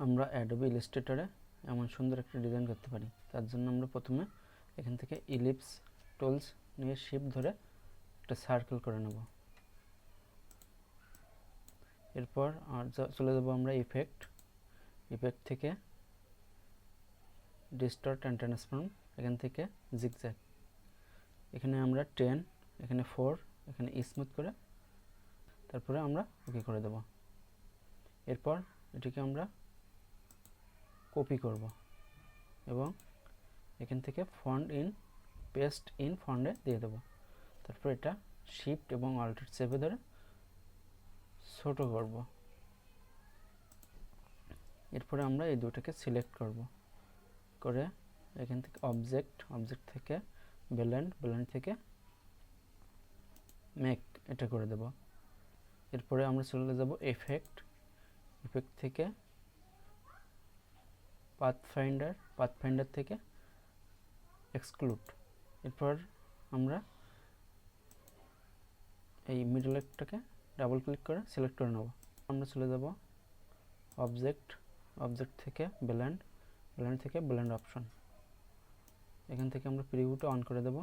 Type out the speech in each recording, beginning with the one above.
আমরা অ্যাডোবি ইলাস্ট্রেটরে এমন সুন্দর একটা ডিজাইন করতে পারি। তার জন্য আমরা প্রথমে এখান থেকে ইলিপস টুলস নিয়ে শিফট ধরে একটা সার্কেল করে নেব। এরপর চলে যাব আমরা ইফেক্ট থেকে ডিস্টর্ট অ্যান্ড ট্রান্সফর্ম, এখান থেকে জিগজ্যাগ, এখানে আমরা 10, এখানে 4, এখানে স্মুথ করে তারপরে আমরা ওকে করে দেব। এরপর এটিকে আমরা কপি করব এবং এখান থেকে পেস্ট ইন ফন্টে দিয়ে দেব। তারপর এটা শিফট এবং অল্টার চেপে ধরে ছোট করব। এরপরে আমরা এই দুটোকে সিলেক্ট করব, করে এখান থেকে অবজেক্ট থেকে ব্লেন্ড থেকে মেক এটা করে দেব। এরপরে আমরা চলে যাব ইফেক্ট থেকে পাথফাইন্ডার থেকে এক্সক্লুড। এরপর আমরা এই মিডলটাকে ডাবল ক্লিক করে সিলেক্ট করে নেব। আমরা চলে যাব অবজেক্ট থেকে ব্লেন্ড থেকে ব্লেন্ড অপশন, এখান থেকে আমরা প্রিভিউটা অন করে দেব।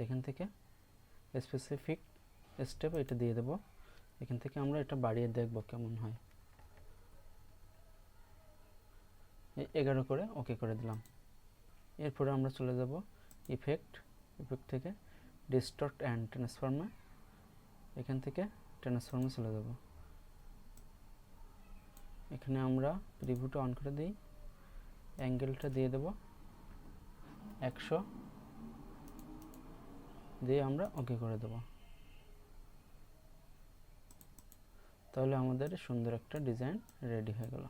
এখান থেকে স্পেসিফিক স্টেপ এটা দিয়ে দেব। এখান থেকে আমরা এটা বাড়িয়ে দেখব কেমন হয়। 11 করে ওকে করে দিলাম। এরপরে আমরা চলে যাব ইফেক্ট থেকে ডিস্টর্ট অ্যান্ড ট্রান্সফর্মে, এখান থেকে ট্রান্সফর্মে চলে যাব। এখানে আমরা প্রিভিউটা অন করে দিই, অ্যাঙ্গেলটা দিয়ে দেব 100 দিয়ে আমরা ওকে করে দেব। তাহলে আমাদের সুন্দর একটা ডিজাইন রেডি হয়ে গেল।